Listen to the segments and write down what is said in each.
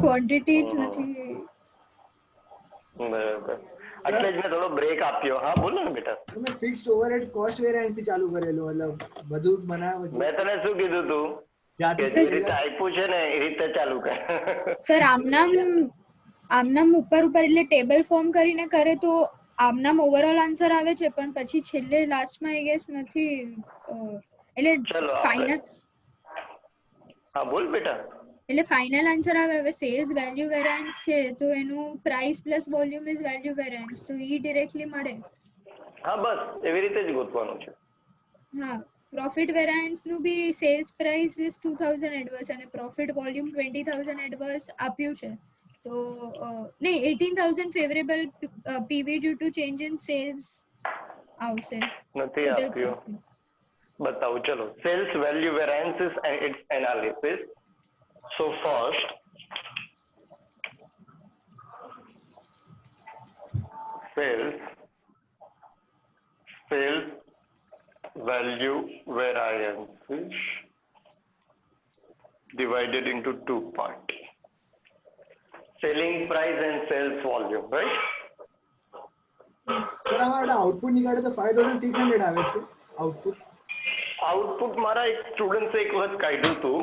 Quantity જ નથી. બરાબર, એટલે જ મેં થોડો બ્રેક આપ્યો. હા બોલો ને બેટા. તમે ફિક્સ્ડ ઓવરહેડ કોસ્ટ વેરિયન્સ થી ચાલુ કરેલું, મતલબ બધું બનાવ્યું. મેં તને શું કીધું તું કે જે રીતે આપ્યું છે ને એ રીતે ચાલુ કર. સર આમનામ ઉપર એટલે ટેબલ ફોર્મ કરીને કરે તો આમનામ ઓવરઓલ આન્સર આવે છે, પણ પછી છેલ્લે લાસ્ટમાં આઈ ગેસ નથી. એટલે ફાઇનલ. હા બોલ બેટા. એટલે ફાઇનલ આન્સર આવે. હવે સેલ્સ વેલ્યુ વેરિયન્સ છે તો એનું price plus volume is value variance, તો ઈ ડિરેક્ટલી મળે. હા બસ એવી રીતે જ ગોતવાનું છે. હા, પ્રોફિટ વેરિયન્સ નું B sales price is 2000 adverse અને પ્રોફિટ વોલ્યુમ 20000 એડવર્સ આપ્યું છે. તો નહીં, 18000 favourable PV due to change in sales આવશે. નથી આપ્યું, બતાવું. ચલો, sales value variances and its analysis. So first sales value variances divided into two parts: selling price and sales volume, right? Sir અમારા આઉટપુટ નીકળે તો 5600 આવે છે. આઉટપુટ મારા એક સ્ટુડન્ટ્સે એક વખત કાઢ્યું હતું,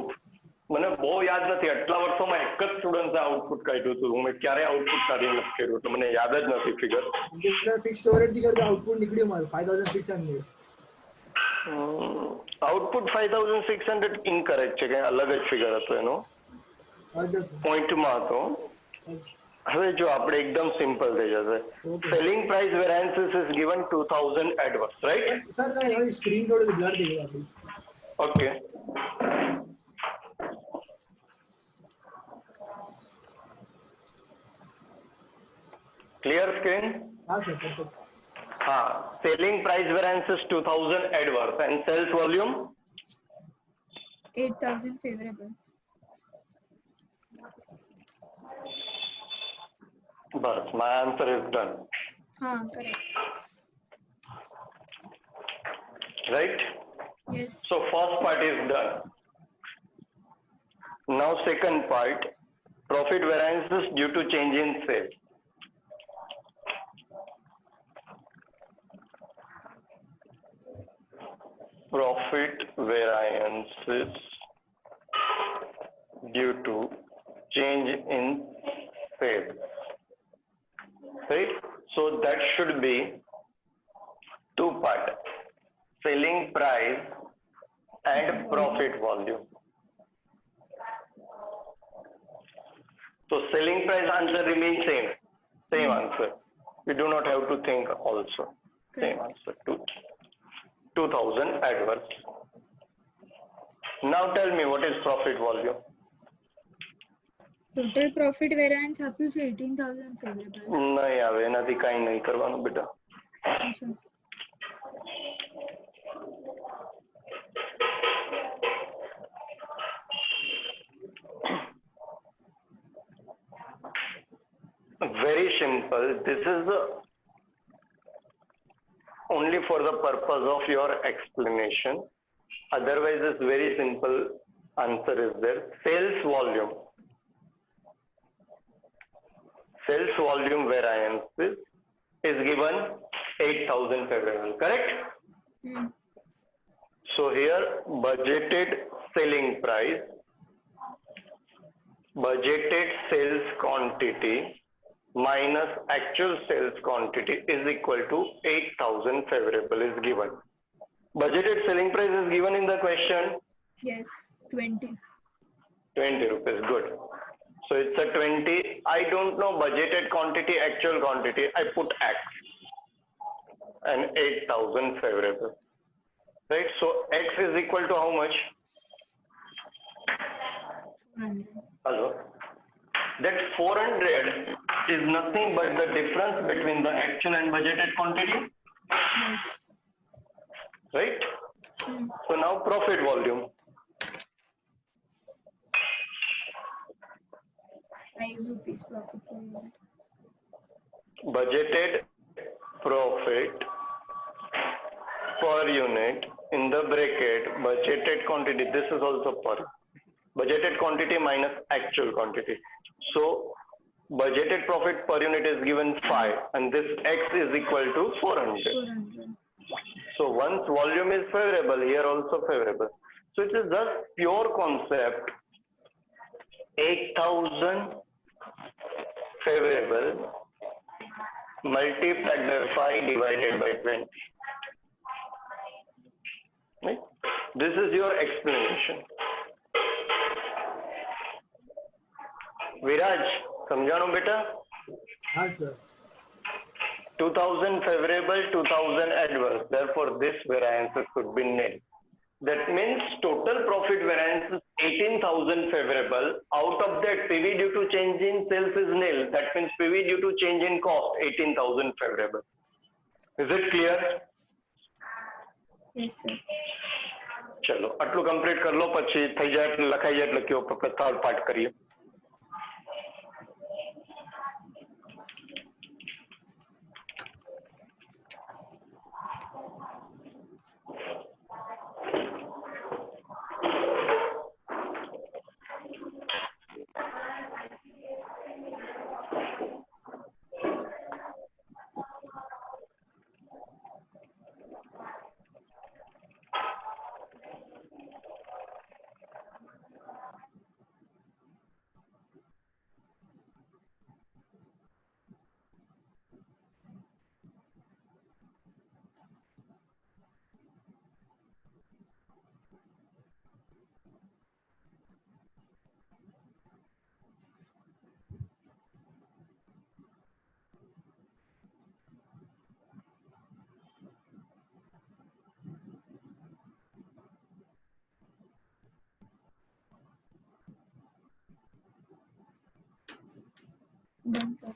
મને બહુ યાદ નથી. આટલા વર્ષોમાં એક જ સ્ટુડન્ટ્સે આઉટપુટ કાઢ્યું હતું. મેં ક્યારેય આઉટપુટ કાઢી નથી કર્યું, એટલે મને યાદ જ નથી ફિગર. સર ફિક્સ્ડ ઓવરહેડ થી કરતો આઉટપુટ નીકળ્યું મારું 5600. આઉટપુટ 5600 ઇનકરેક્ટ છે, કઈ અલગ જ ફિગર હતો એનો, પોઈન્ટમાં હતો. હવે જો આપણે એકદમ સિમ્પલ થઈ જશે. Selling price variances is given 2000 adverse, right? Sir તમારી સ્ક્રીન થોડી બ્લર થઈ ગઈ આપણી. Okay, clear screen? હા સર, પરફેક્ટ. હા, selling price variances 2000 adverse and sales volume 8000 favourable. બસ, my answer is done. હા, correct. Right? Yes. So first part is done. Now second part, profit variances due to change in sales. Profit variances due to change in sales. Right? So that should be two part: selling price and profit volume. So selling price answer remains same answer. We do not have to think also. Same answer, 2000 adverse. Now tell me what is profit volume? Total profit variance આપ્યું છે 18000 favourable. નહીં આવે, એનાથી કાઈ નહીં કરવાનું બેટા. અચ્છા. Very simple. This is only for the purpose of your explanation. Otherwise, it's very simple. Answer is there. Sales volume variances is given 8000 favorable, correct? So here budgeted selling price, budgeted sales quantity minus actual sales quantity is equal to 8000 favorable is given. Budgeted selling price is given in the question. Yes, 20 rupees. Good. So it's a 20. I don't know budgeted quantity, actual quantity. I put X and 8000 favorable. Right? So X is equal to how much? 400. Hello. That 400 is nothing but the difference between the actual and budgeted quantity. Yes. Right? So now profit volume. 5 rupees profit per unit. Budgeted profit per unit in the bracket budgeted quantity. This is also per. budgeted quantity minus actual quantity. So budgeted profit per unit is given 5 and this X is equal to 400. 400. So once volume is favorable, here also favorable. So it is just pure concept, 8,000 favorable multiplied by 5 divided by 20. Right? This is your explanation. विराज समझानो बेटा. हाँ sir. 2000 favorable, 2000 adverse. Therefore, this variance could be nil. That means total profit variance is 18,000 favorable. Out of that, PV due to change in sales is nil. That means PV due to change in cost 18,000 favorable. Is it clear? Yes, sir. चलो आटलू complete कर लो પછી થઈ જાય એટલે લખાઈ જાય એટલે કયો થર્ડ પાર્ટ કરીએ. Done, sir.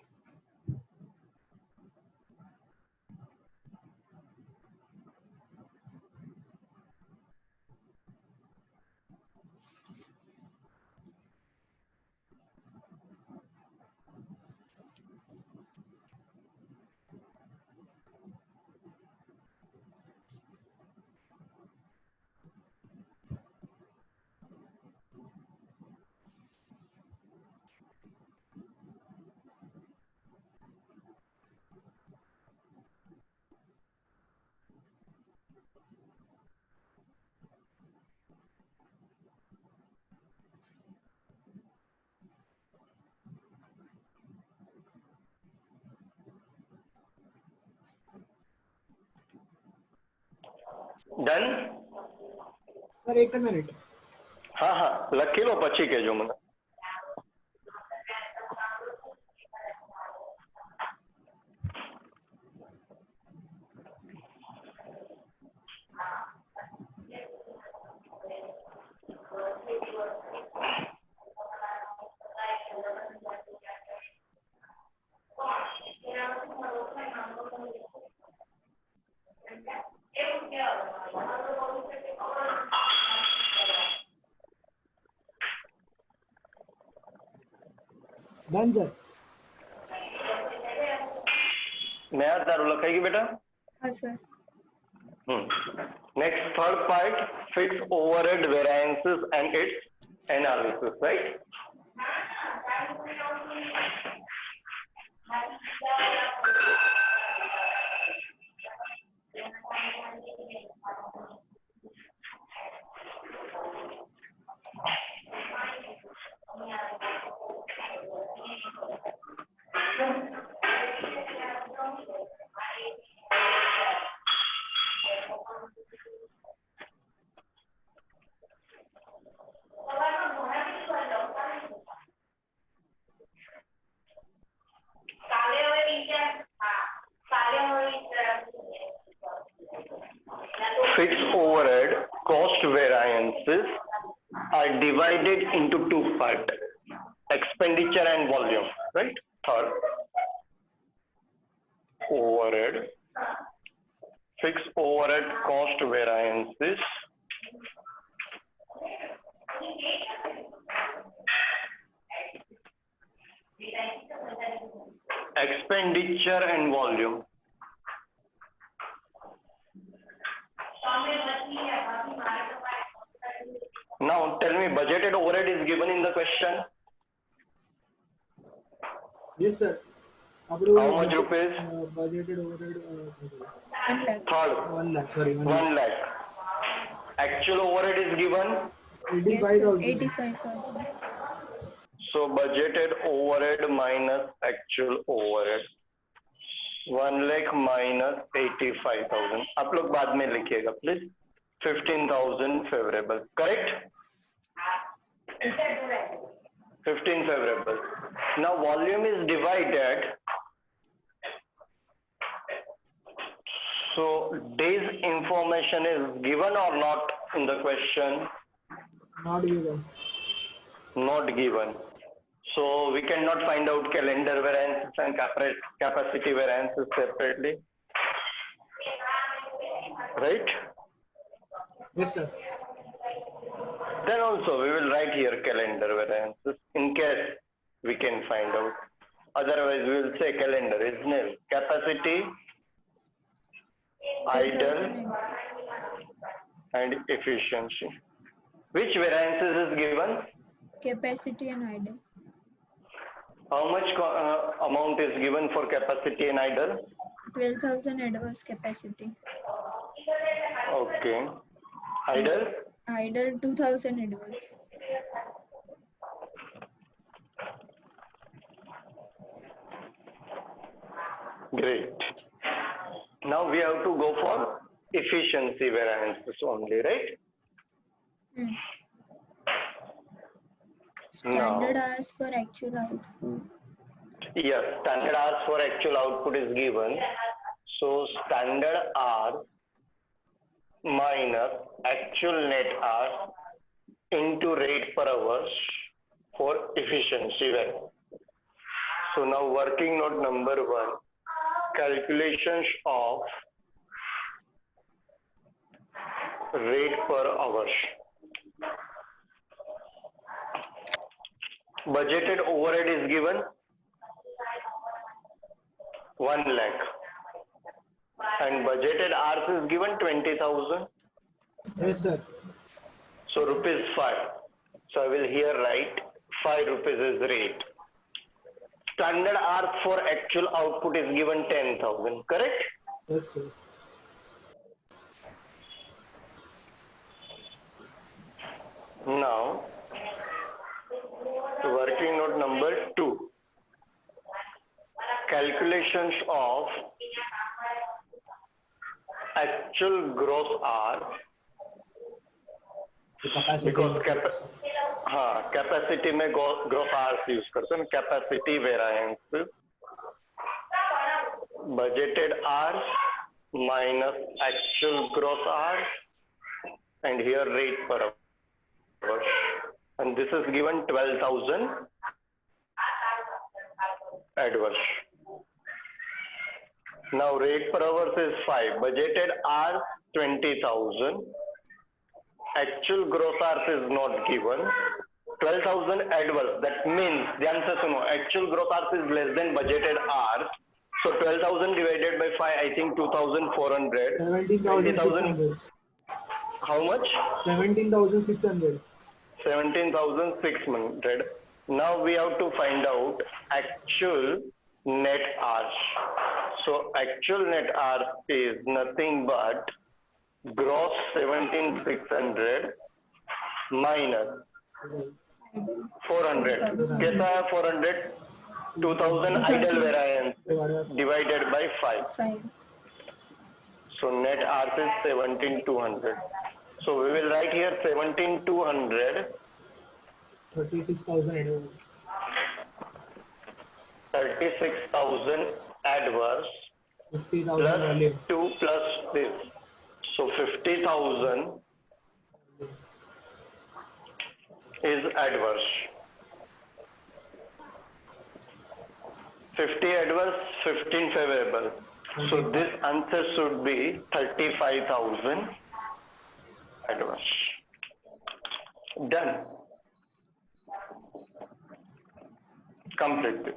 ડન. સર એક જ મિનિટ. હા હા લખી લો પછી કહેજો મને. Done sir. નયા તારું લખાઈ ગયું બેટા? हाँ, sir. Next, third part, fixed overhead variances and its analysis, right? Fixed overhead cost variances are divided into two parts, expenditure and volume, right? Third, overhead, fixed overhead cost variances expenditure and volume. Now tell me, budgeted overhead is given in the question. Yes, sir. How much rupees? Budgeted overhead. 1 lakh. Third, 1 lakh. Sorry, 1 1 lakh. lakh. Actual overhead is given. Yes, sir. 85,000. 85,000. So budgeted overhead minus actual overhead. 1 lakh minus 85,000. आप लोग बाद में लिखिएगा please. 15,000 favorable. Correct? Yes, sir. 15 favorable. Now volume is divided. So days information is given or not in the question? Not given. Not given. So we cannot find out calendar variances and capacity variances separately. Right? Yes, sir. Then also we will write here calendar variances in case we can find out. Otherwise we will say calendar is nil. Capacity, idle, 2,000. and efficiency. Which variances is given? Capacity and idle. How much amount is given for capacity and idle? 12,000 adverse capacity. Okay. Idle? Idle 2,000 adverse. Great. Now we have to go for efficiency variances only, right? Hmm. Standard hours for actual output. Yes, standard hours for actual output is given. So standard hours minus actual net hours into rate per hours for efficiency variance. So now working note number 1, calculations of rate per hours. Budgeted overhead is given 1 lakh and budgeted hours is given 20,000. Yes, sir. So rupees 5. So I will here write 5 rupees is rate. Standard hours for actual output is given 10,000. Correct? Yes, sir. Now working note number 2. Calculations of actual gross hour The capacity. because capacity में gross hours use करते हैं capacity variance budgeted hours minus actual gross hours and here rate per hour and this is given 12,000 adverse. Now rate per hours is 5, budgeted hours 20,000, actual gross hours is not given, 12,000 adverse. That means ध्यान से सुनो, actual gross hours is less than budgeted hours. So 12,000 divided by 5, I think 2,400. 17,600. How much? 17,600. 17,600. Now we have to find out actual net hours. So actual net hours is nothing but gross 17,600 minus 400. कैसा है 400? 2,000 idle variance divided by 5. 5. So net hours is 17,200. So we will write here 17,200. 36,000. 36,000 adverse 50,000 plus volume. 2 plus this. So 50,000 is adverse. 50 adverse, 15 favorable. So this answer should be 35,000 adverse. Done. Complete this.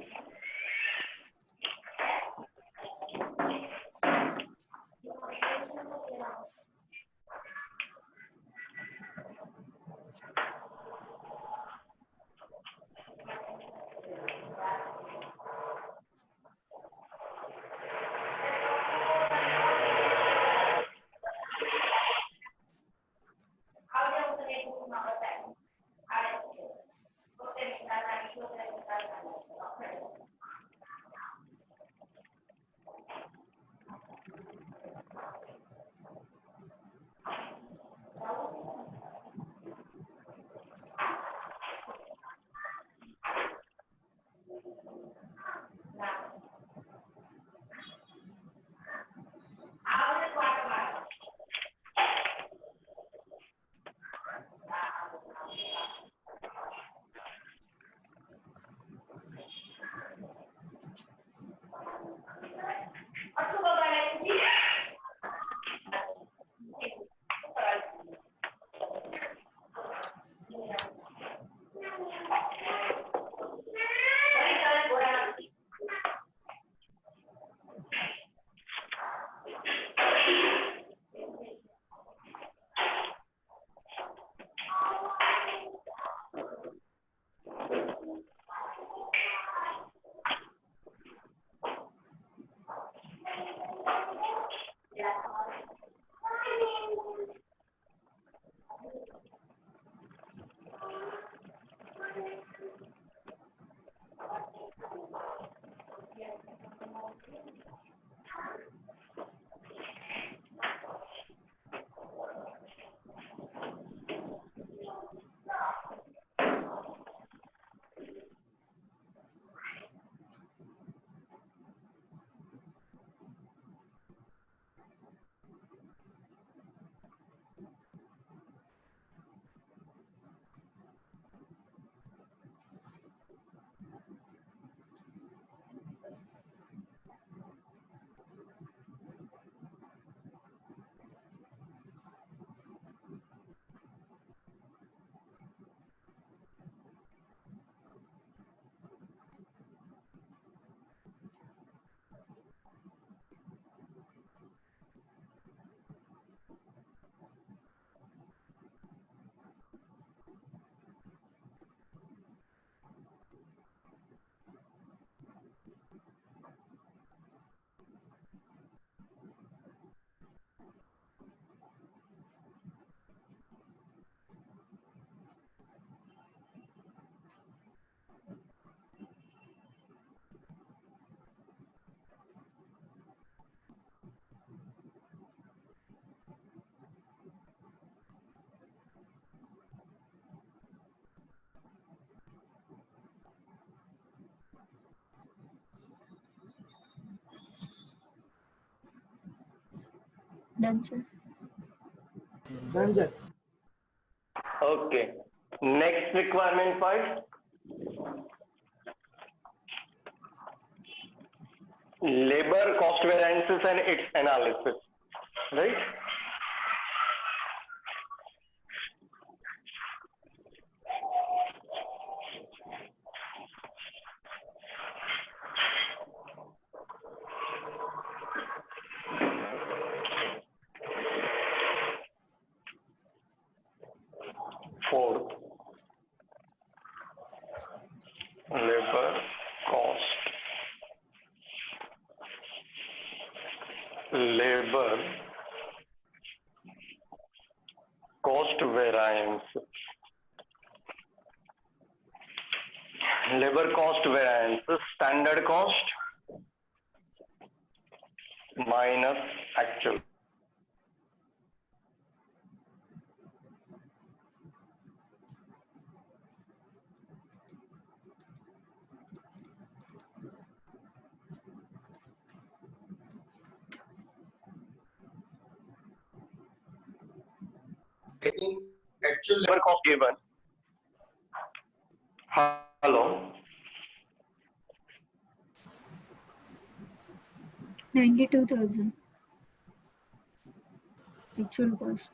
Done, sir. Done sir. Okay. Next requirement part. Labor cost variances and its analysis. Right? Fourth, labor cost. Labor cost variance. Labor cost variance, standard cost minus actual. Taking actual Labor cost given. Hello. 92,000. Actual cost.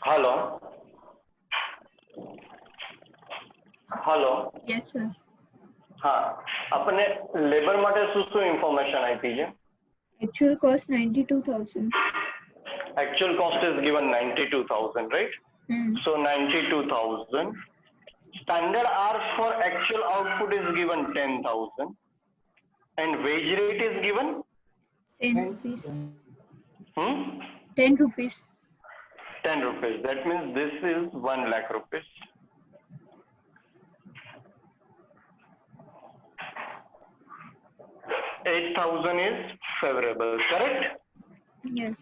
Hello. Hello. Yes, sir. हाँ, अपने labour માટે શું information આપી છે? Actual cost 92,000. Actual cost is given 92,000, right? So 92,000. Standard hours for actual output is given 10,000. And wage rate is given? 10 rupees. 10 10 rupees. rupees. That means this is 1 lakh rupees. $8,000 is favorable, correct? Yes.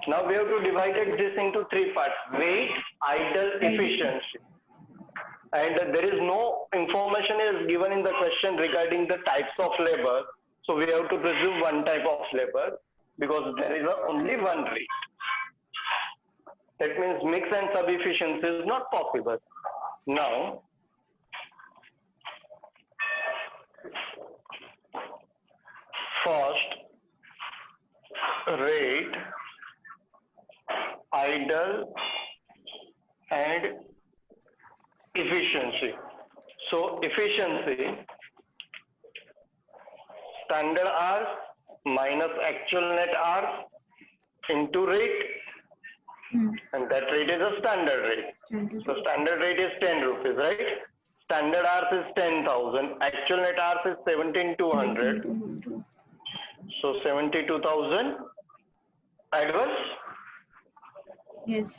Now we have to divide this into 3 parts: weight, idle, efficiency. And there is no information is given in the question regarding the types of labor. So we have to presume one type of labor because there is only one rate. That means mix and sub efficiency is not possible. Now, first, rate, idle, and efficiency. So efficiency, standard hours minus actual net hours into rate, and that rate is a standard rate. So standard rate is 10 rupees, right? Standard hours is 10,000, actual net hours is 17,200. So 72,000 adverse. Yes.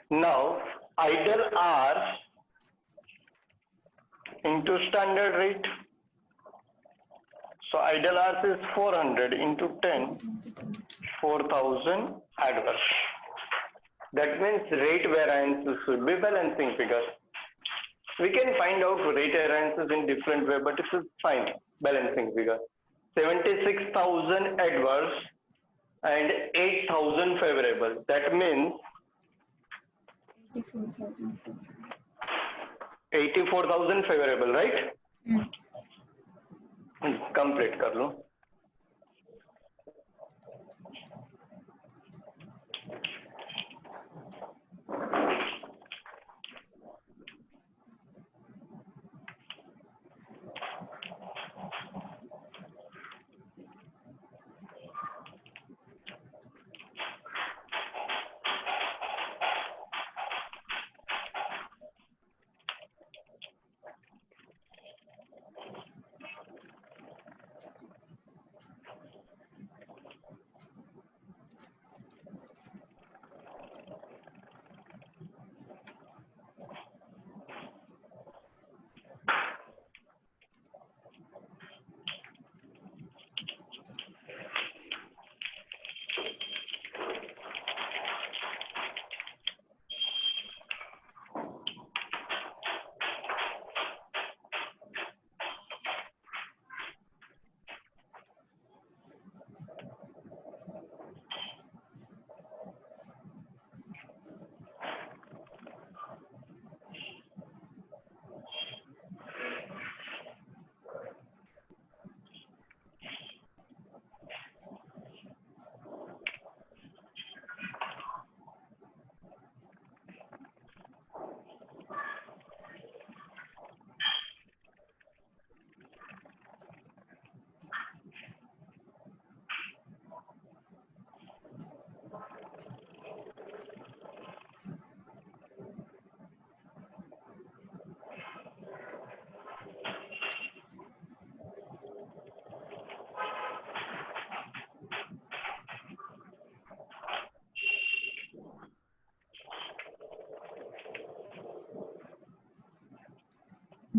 Now idle hours into standard rate. So idle hours is 400 into 10, 4,000 adverse. That means rate variances should be balancing figures. We can find out rate variances in different way, but it is fine balancing figure. 76,000 adverse and 8,000 favorable. That means 84,000 favorable, right? Complete कर लो.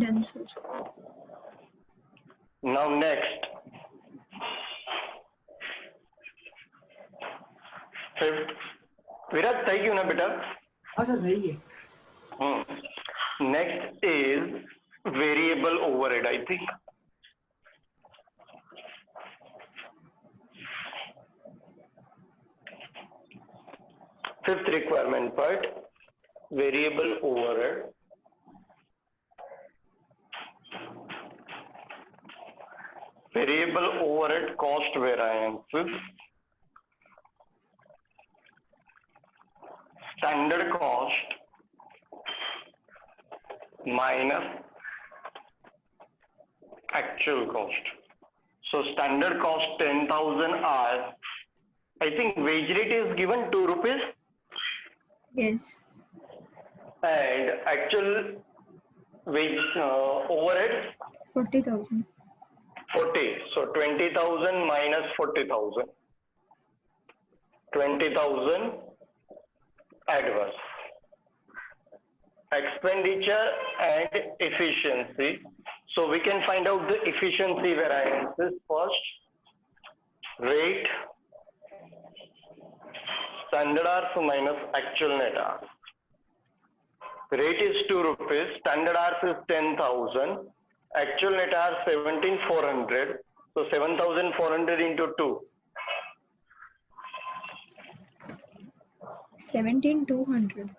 Done, sir. Now next, fifth. Virat सही क्यों ना बेटा? हाँ sir सही है. Next is variable overhead, I think. Fifth requirement part, variable overhead. Variable overhead cost variances. Standard cost minus actual cost. So standard cost 10,000 hours. I think wage rate is given 2 rupees Yes. and actual wage overhead 40,000. 40. So 20,000 minus 40,000. 20,000 adverse. Expenditure and efficiency. So we can find out the efficiency variances first. Rate, standard hours minus actual net hours. Rate is 2 rupees, standard hours is 10,000, actual net hours 17,400. So 7,400 into 2. 17,200.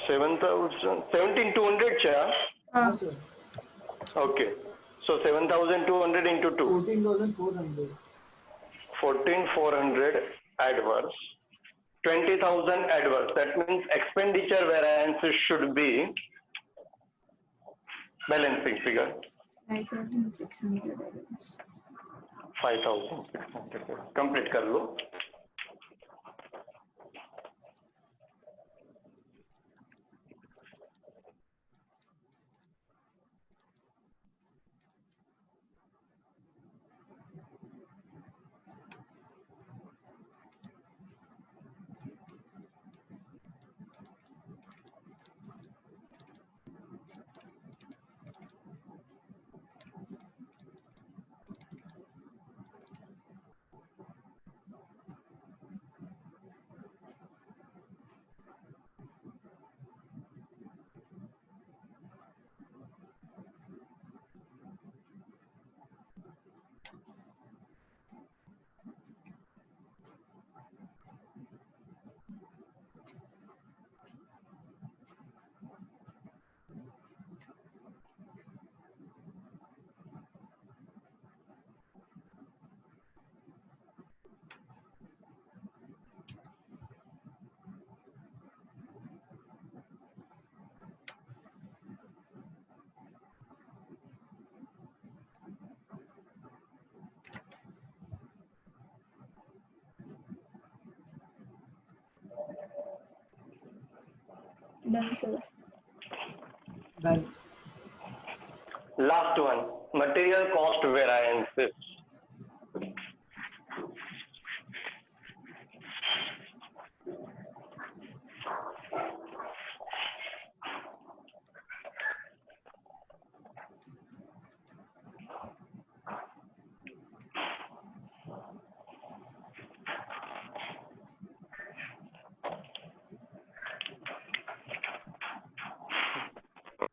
17,200 cha? हाँ sir. Okay. So 7,200 into 2. 14,400. 14,400 adverse. 20,000 adverse. That means expenditure variances should be balancing figure. 5,600. 5,600. Complete कर लो. Done, sir. Done. Last one, material cost variances.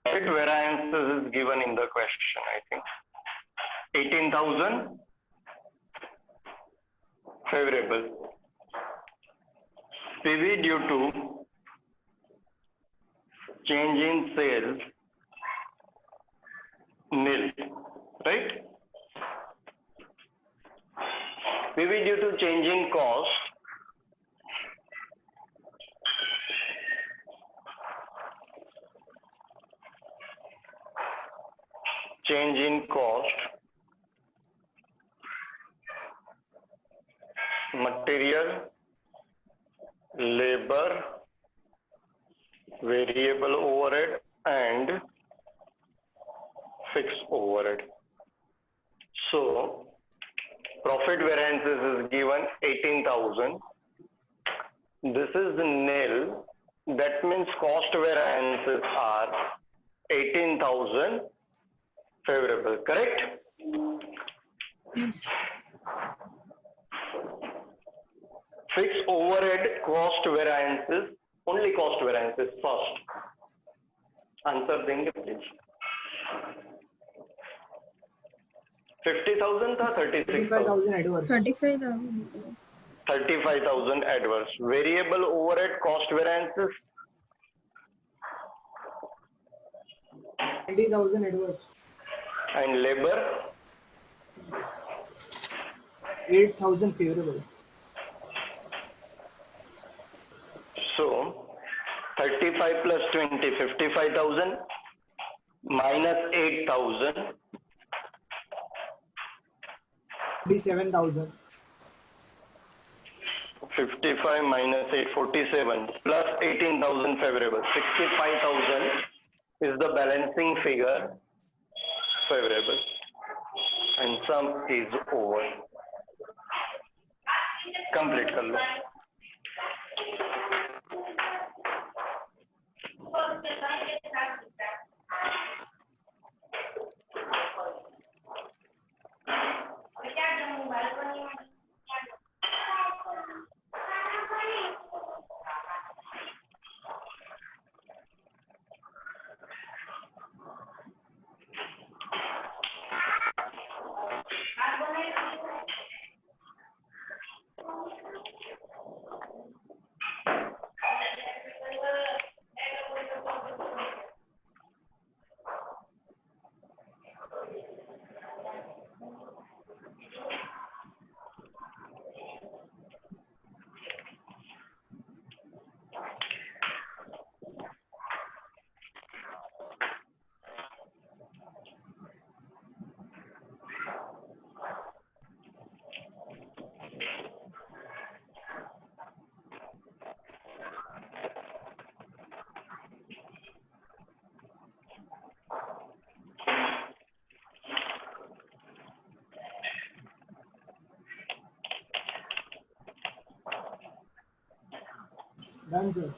Profit variances is given in the question, I think. 18,000 favorable. PV due to change in sales nil, right? PV due to change in cost change in cost, material, labor, variable overhead and fixed overhead. So profit variances is given 18,000. this is nil. That means cost variances are 18,000 favorable, correct? Yes. Fixed overhead cost variances, only cost variances first. Answer देंगे please. 50,000 था 36,000. 35,000 adverse. 35,000. 35,000 adverse. Variable overhead cost variances 20,000 adverse. and labor 8,000 favorable. So 35 plus 20, 55,000 minus 8,000, 47,000. 55 minus 8, 47 plus 18,000 favorable. 65,000 is the balancing figure favorable and sum is over. Complete कर लो. Done, sir.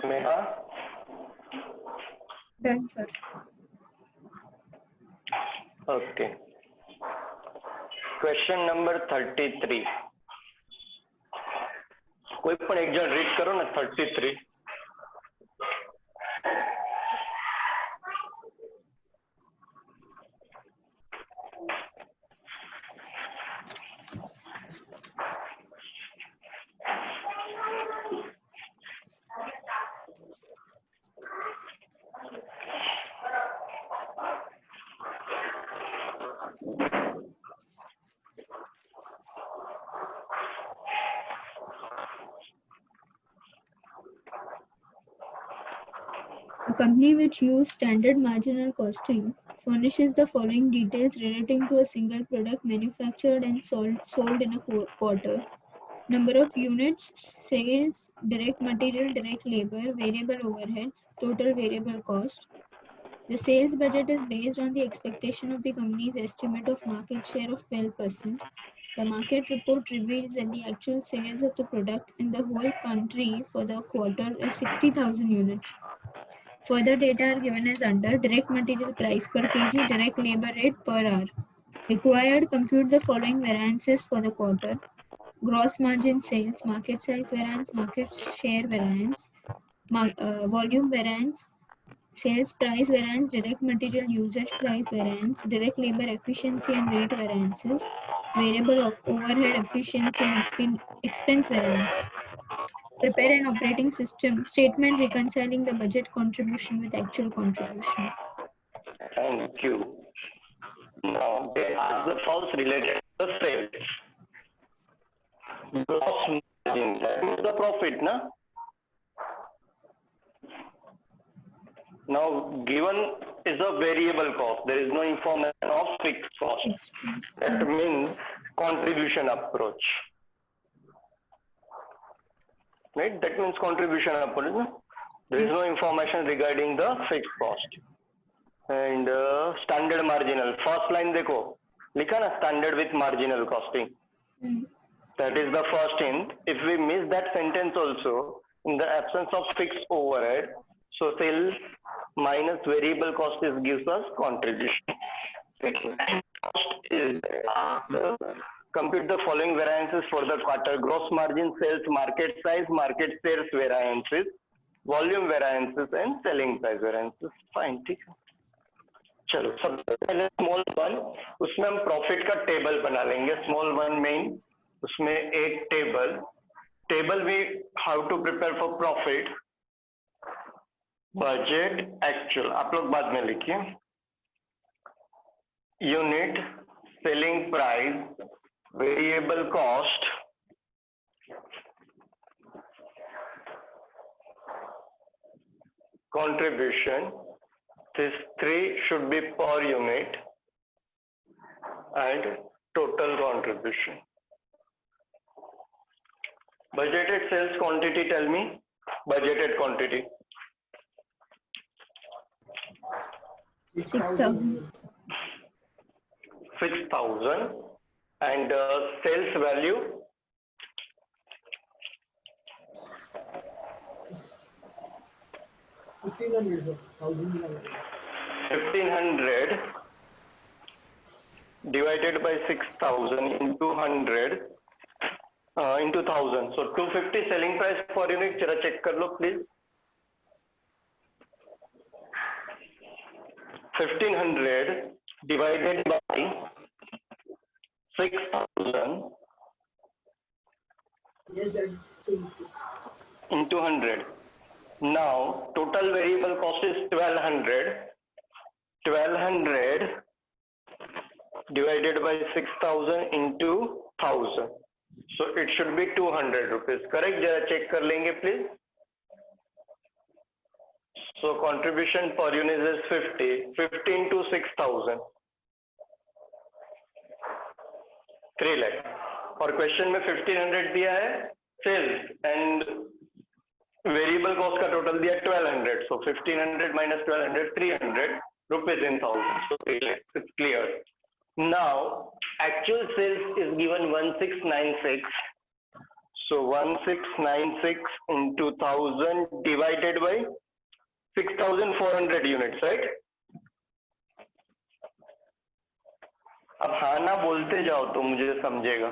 Neha, Done, sir. okay. Question number 33. कोई पण एक जण read करो ना 33. A company which uses standard marginal costing furnishes the following details relating to a single product manufactured and sold in a quarter. Number of units, sales, direct material, direct labor, variable overheads, total variable cost. The sales budget is based on the expectation of the company's estimate of market share of 12%. The market report reveals that the actual sales of the product in the whole country for the quarter is 60,000 units. Further data are given as under: direct material price per kg, direct labor rate per hour. Required, compute the following variances for the quarter: gross margin sales, market size variance, market share variance, volume variance, sales price variance, direct material usage price variance, direct labor efficiency and rate variances, variable of overhead efficiency and expense variance. Prepare an operating system statement reconciling the budget contribution with actual contribution. Thank you. Now they ask the first related to the sales. Gross margin, that is the profit, na? Now given is a variable cost. There is no information of fixed cost. Expense. That means contribution approach. Right? That means contribution approach. No? There is no Yes. information regarding the fixed cost. And standard marginal. First line देखो लिखा ना standard with marginal costing. Mm. That is the first hint. If we miss that sentence also, in the absence of fixed overhead, so sales minus variable cost is gives us contribution. Cost is compute the following variances for the quarter: gross margin, sales, market size, market shares variances, volume variances and selling price variances. Fine, ठीक है. चलो सबसे पहले small one, उसमें हम profit का table बना लेंगे. स्मॉल वन में उसमें एक table we how to prepare for profit, budget, actual. आप लोग बाद में लिखिए. Unit, selling price, variable cost, contribution. These three should be per unit and total contribution. Budgeted sales quantity, tell me. Budgeted quantity. 6,000. 6,000 and sales value. 1,500 divided by 6,000 into 100 into 1,000. So 250 selling price per unit. जरा check कर लो please. 1,500 divided by 6,000 into 100. Now total variable cost is 1,200. 1,200 divided by 6,000 into 1,000. So it should be 200 rupees. Correct? जरा check कर लेंगे please. So contribution per unit is 50. 50 into 6,000. 3 lakh. और question में 1,500 दिया है sales and variable cost का total दिया 1,200. So 1,500 minus 1,200, 300 rupees in 1,000. So 3 lakhs. It's clear. Now actual sales is given 1,696. So 1,696 into 1,000 divided by 6,400 units, right? अब हाँ ना बोलते जाओ तो मुझे समझेगा.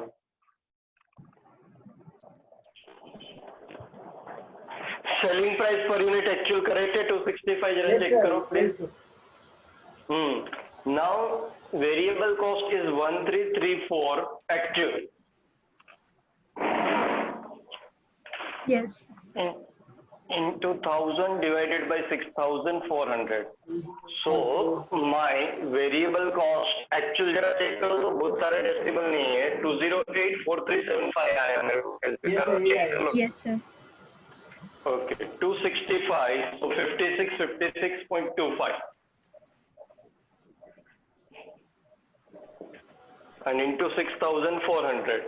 Selling price per unit actual correct है 265. जरा चेक करो please. Now variable cost is 1,334 actual. Yes. Into 1,000 divided by 6,400. So my variable cost actual जरा चेक करो तो बहुत सारे डेसिमल नहीं है. 2084375 आया मेरे को. Yes, sir. Okay, 265. So 56.25. And into 6,400.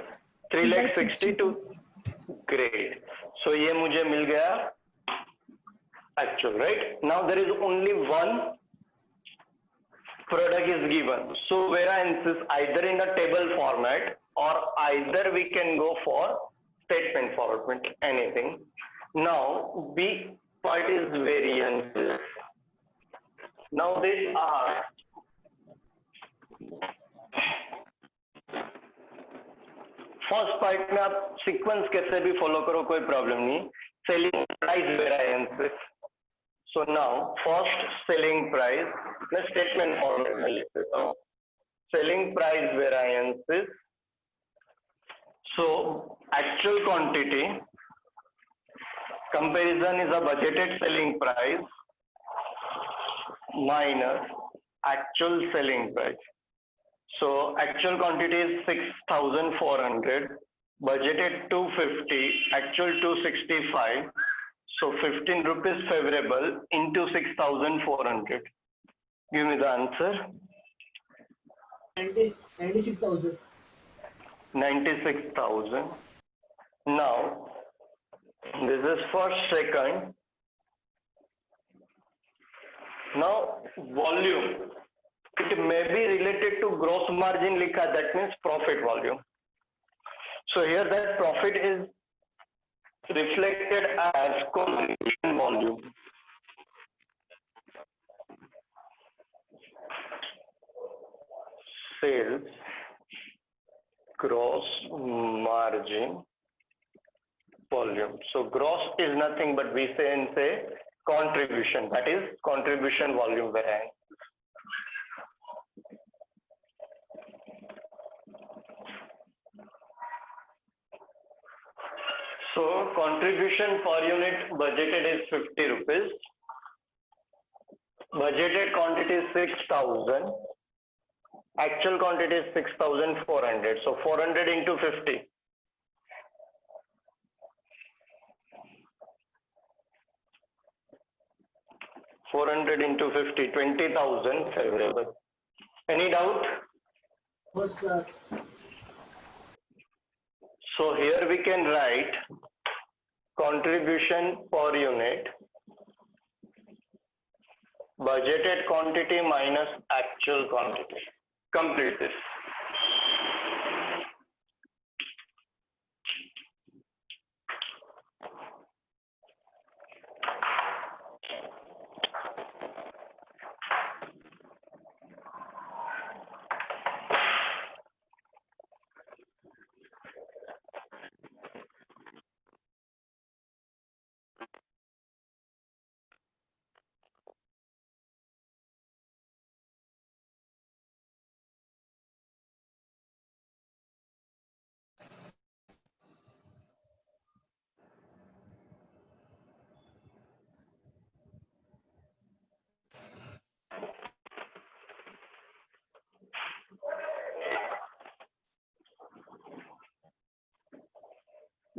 3,62,000. Great. So ये मुझे मिल गया actual, right? Now there is only one product is given. So variance is either in a table format or either we can go for statement format, anything. Now B part is variances. Now they are first part में आप sequence कैसे भी follow करो कोई problem नहीं. Selling price variances. So now first selling price मैं statement format में लिख देता हूँ. Selling price variances. So actual quantity comparison is a budgeted selling price minus actual selling price. So actual quantity is 6,400, budgeted 250, actual 265. So 15 rupees favorable into 6,400. Give me the answer. 96,000. 96,000. Now this is first, second. Now volume. It may be related to gross margin लिखा, that means profit volume. So here that profit is reflected as contribution volume. Sales, gross margin, volume. So gross is nothing but we say contribution, that is contribution volume variance. So contribution per unit budgeted is 50 rupees. Budgeted quantity is 6,000. Actual quantity is 6,400. So 400 into 50. into 50, 20,000 favorable. Any doubt? हो sir. So here we can write contribution per unit, budgeted quantity minus actual quantity. Complete this.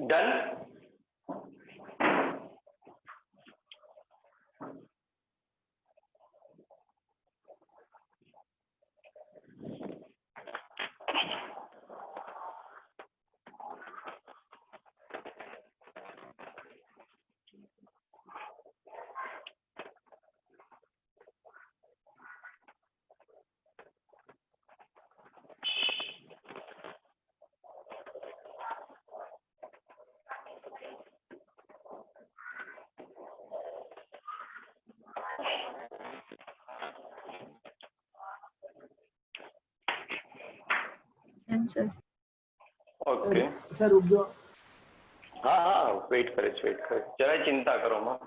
Done? Answer. Okay. Sir रुक जाओ. हाँ हाँ wait करे जरा चिंता करो माँ.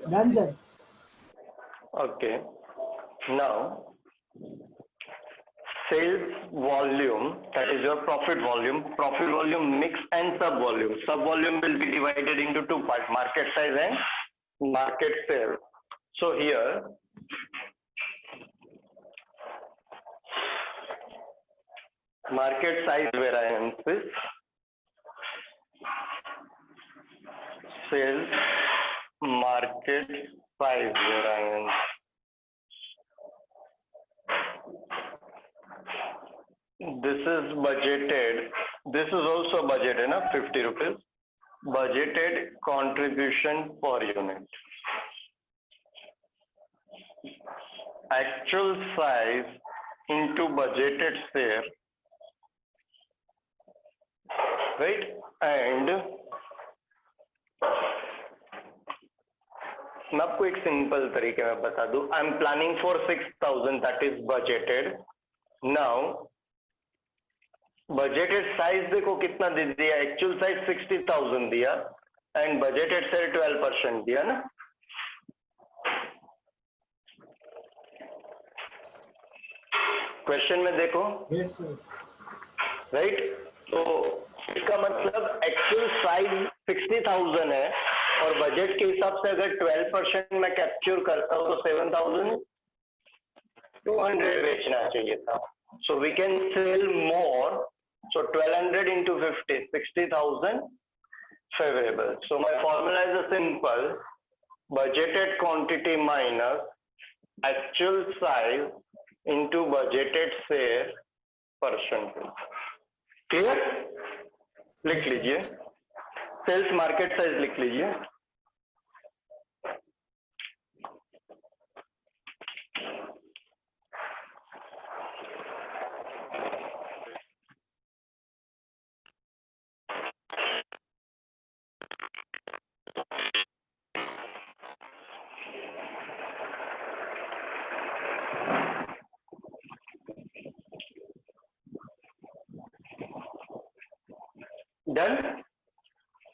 Done, sir. Okay. Now, sales volume, that is your profit volume mix and sub volume. Sub volume will be divided into two parts, market size and market share. So here, market size variances, sales market size variance. This is budgeted. This is also budgeted, na 50 rupees. Budgeted contribution per unit. Actual size into budgeted share, right? And मैं आपको एक simple तरीके में बता दूं. I am planning for 6,000, that is budgeted. Now budgeted size देखो कितना दे दिया, एक्चुअल साइज 60,000 दिया एंड बजटेड से 12% दिया ना। क्वेश्चन में देखो, यस सर। राइट। तो इसका मतलब एक्चुअल साइज 60,000 है और बजट के हिसाब से अगर 12% मैं कैप्चर करता हूँ तो 7,200 बेचना चाहिए था। So we can sell more, so 1200 into 50, 60,000 favorable. So my formula is a simple budgeted quantity minus actual size into budgeted share percentage. Clear? लिख लीजिए, सेल्स मार्केट साइज लिख लीजिए। Done?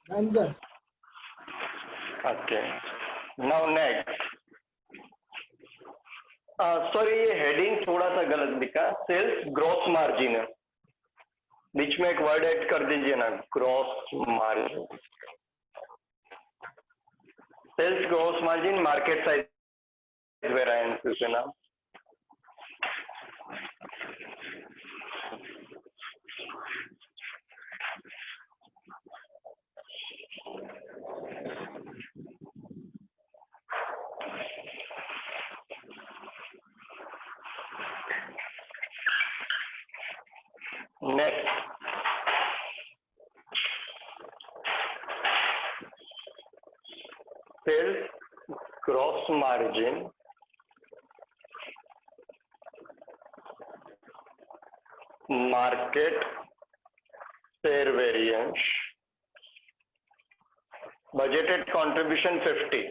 Done sir. Okay, now next. Sorry, ये heading थोड़ा सा गलत दिखा, sales gross margin है, बीच में एक वर्ड ऐड कर दीजिए ना, gross margin. Sales gross margin market size variance है ना। Next, sales gross margin market share variance, budgeted contribution 50.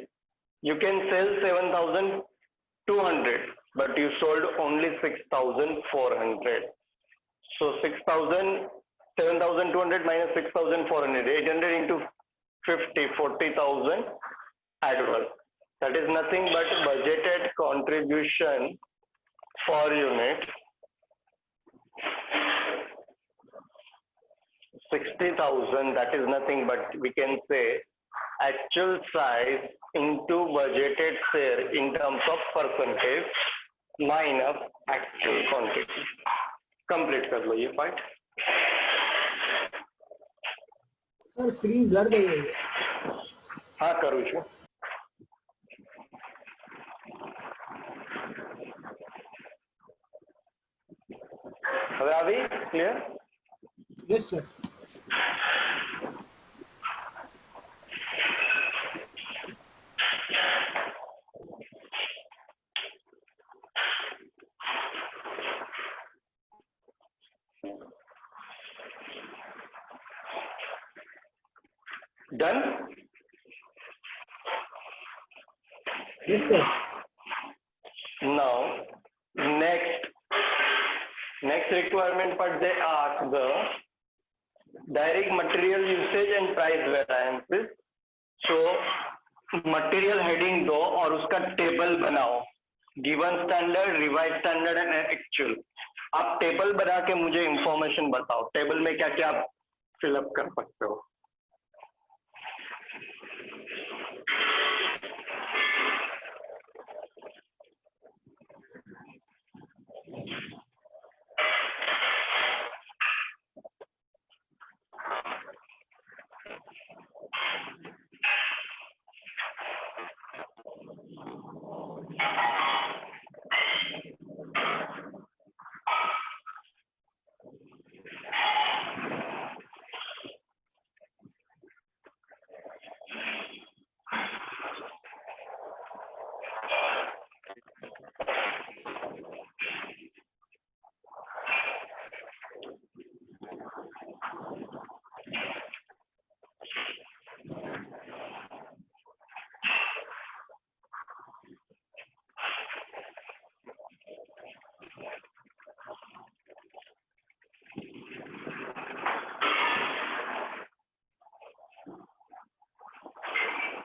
You can sell 7,200, but you sold only 6,400. So 7,200 minus 6,400, 800 into 50, 40,000 adverse. That is nothing but budgeted contribution per unit 60,000. That is nothing but we can say actual size into budgeted share in terms of percentage minus actual quantity. Complete कर लो ये part. Sir screen blur થઈ ગઈ છે। हाँ करूँ છું। હવે આવી clear? Yes sir. Done? Yes sir. Now next requirement part they ask the direct material usage and price variances. So material heading दो और उसका टेबल बनाओ, given standard, revise standard and actual. आप टेबल बना के मुझे इंफॉर्मेशन बताओ, table में क्या क्या आप फिलअप कर सकते हो।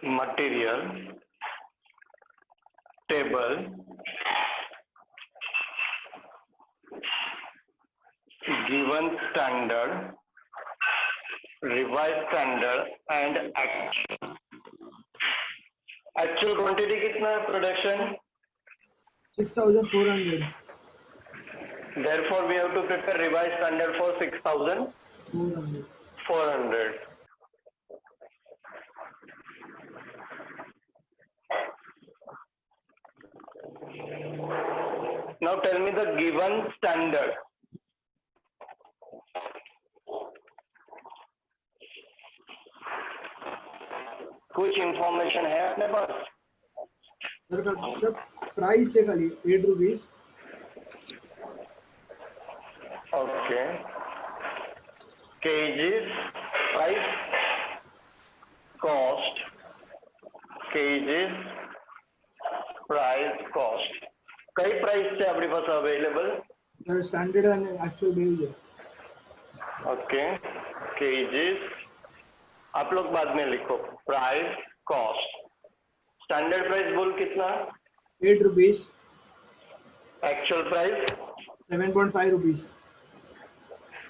material table given standard, revised standard and actual quantity कितना है production? 6,400. Therefore we have to prepare revised standard for 6,400. Now tell me the given standard. कुछ इंफॉर्मेशन है अपने पास? सर प्राइस है खाली 8 rupees. Okay. kgs price cost, kgs price cost. कई price से अपने पास available? Sir standard and actual base है. ओके. kgs आप लोग बाद में लिखो. Price cost. स्टैंडर्ड प्राइस बोल कितना? 8 रुपीस. Actual price 7.5 rupees.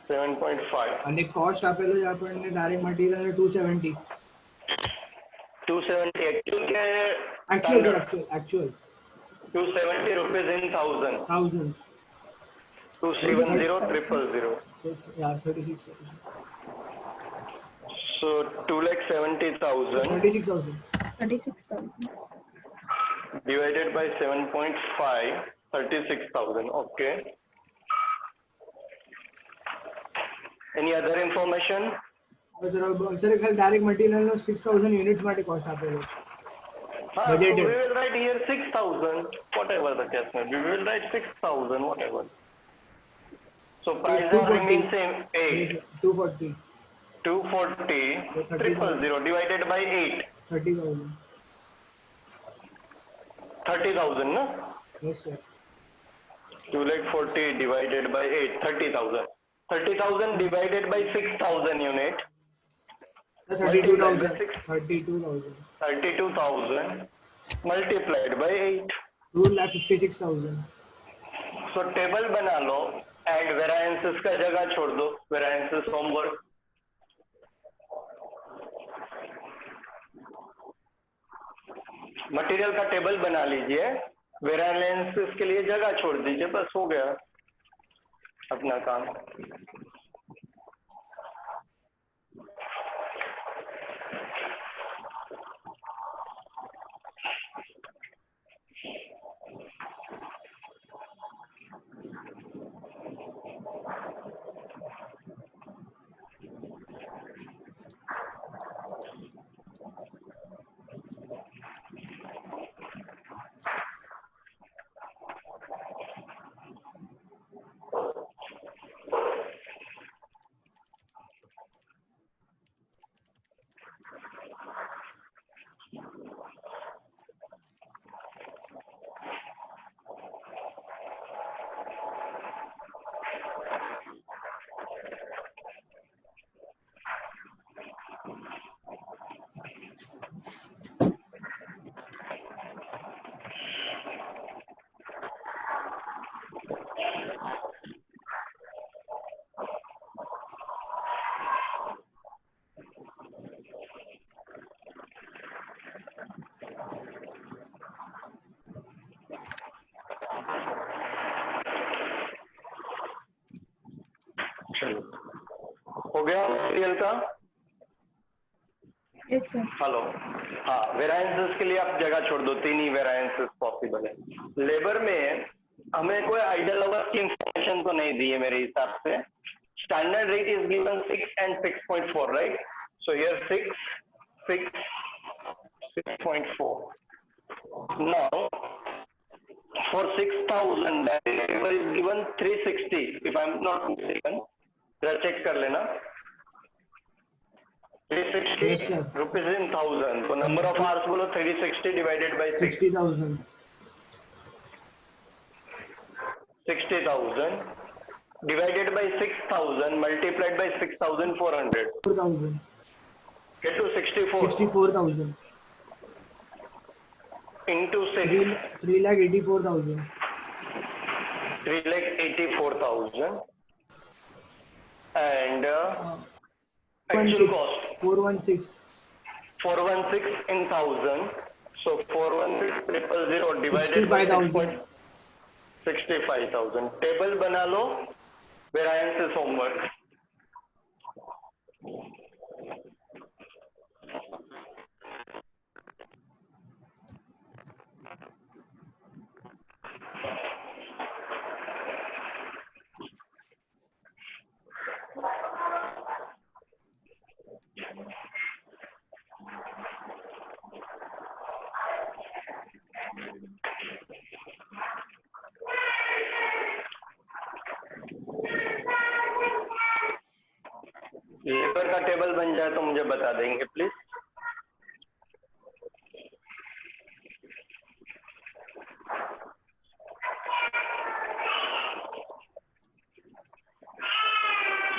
7.5. आणि कॉस्ट आपल्याला आपण डायरेक्ट मटेरियल 270. 270 एक्चुअल क्या है? Actual 270 rupees in 1000. 270,000. Yeah, 36. So 2,70,000 36,000 divided by 7.5, 36,000. Okay. Any other information? Sir direct material 6,000 units માટે કોસ્ટ આપેલો છે. So we will write here 6,000, whatever the case may be. We will write 6,000, whatever. So price remains same, 8. 240. 240, 000 divided by 8. 30,000. 30,000, no? Yes, sir. 240 divided by 8, 30,000. 30,000 divided by 6,000 unit. 32,000. 32,000 multiplied by 8. 2,56,000. So table बना लो and variances का जगह छोड़ दो. Variances homework. Material का table बना लीजिए. Variances के लिए जगह छोड़ दीजिए. बस हो गया अपना काम. हो गया मटेरियल का? Yes sir. हेलो. हाँ, वेरिएंसेस के लिए आप जगह छोड़ दो. 3 ही वेरिएंसेस पॉसिबल है. लेबर में हमें कोई आइडियल अवर की इंफॉर्मेशन तो नहीं दी है मेरे हिसाब से. Standard rate is given 6 and 6.4, right? So here 6.4. Now for 6,000 labor is given 360 if I am not mistaken. जरा चेक कर लेना. 360 Yes, sir. rupees in 1000. तो number of hours बोलो 360 divided by 6. 60,000. 60,000 divided by 6,000 multiplied by 6,400. 4,000. Get to 64. 64,000. into 6, 3,84,000. 3,84,000, and actual cost 416. 416 in 1000. So 416,000 divided by 65,000. 65,000. Table बना लो, variances homework. Labour का table बन जाए तो मुझे बता देंगे please.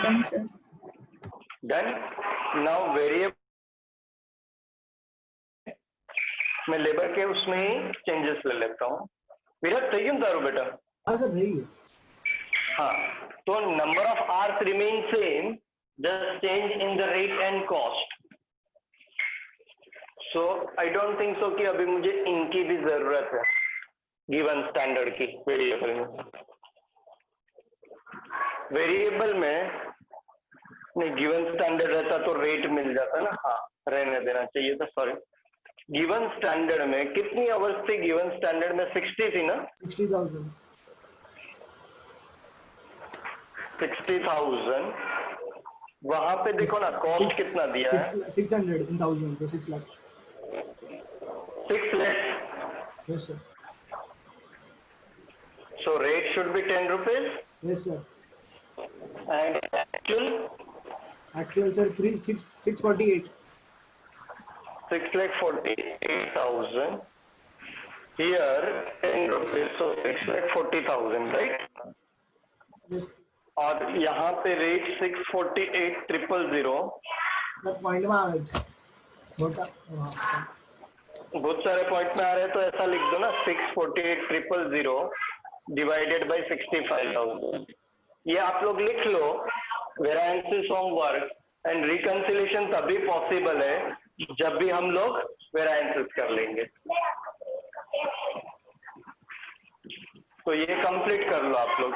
Done, sir. Done. Now variable मैं लेबर के उसमें ही चेंजेस ले लेता हूँ. विराट सही क्यों तारू बेटा? हाँ सर सही है. हाँ, तो number of hours remain same, just change in the rate and cost. So I don't think so कि अभी मुझे इनकी भी जरूरत है गिवन स्टैंडर्ड की वेरिएबल में. वेरिएबल में नहीं, गिवन स्टैंडर्ड रहता तो रेट मिल जाता ना. हाँ, रहने देना चाहिए था, सॉरी. गिवन स्टैंडर्ड में कितनी आवर्स थी? गिवन स्टैंडर्ड में 60 थी ना. 60,000. 60,000. वहां पे देखो ना, कॉस्ट कितना दिया है? 600 in 1000, तो 6 lakh. 6 lakhs. Yes sir. So rate should be 10 rupees. Yes sir. And Actual sir 648. 6,48,000. Here 10 rupees, so 6,40,000, right? Yes. और यहाँ पे रेट 648,000. सर पॉइंट में आ गए. बहुत सारे पॉइंट में आ रहे हैं, तो ऐसा लिख दो ना, 648,000 डिवाइडेड बाय 65,000. ये आप लोग लिख लो. वेरिएंसेस होमवर्क एंड रिकंसिलेशन तभी पॉसिबल है जब भी हम लोग वेरिएंसेस कर लेंगे. तो ये कंप्लीट कर लो आप लोग.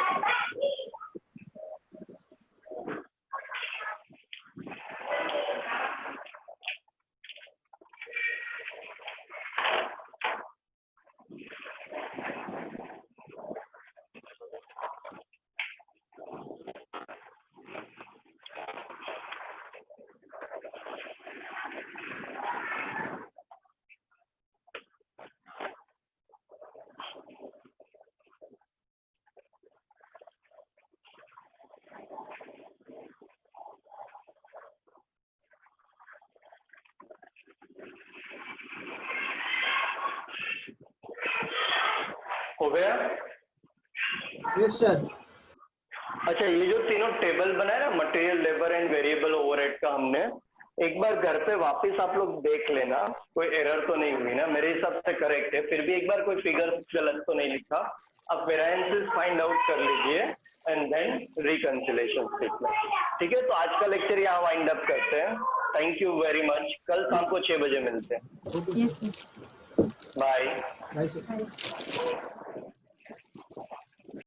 हो गया? Yes sir. अच्छा, ये जो तीनों टेबल बनाए ना, material, labour and variable overhead का, हमने एक बार घर पे वापस आप लोग देख लेना, कोई एरर तो नहीं हुई ना. मेरे हिसाब से करेक्ट है. फिर भी एक बार कोई फिगर गलत तो नहीं लिखा. अब वेरिएंसेस फाइंड आउट कर लीजिए एंड देन रिकंसिलेशन स्टेटमेंट. ठीक है, तो आज का लेक्चर यहाँ वाइंड अप करते हैं. Thank you very much. कल शाम को 6 बजे मिलते हैं. Yes, sir. Bye. Bye sir.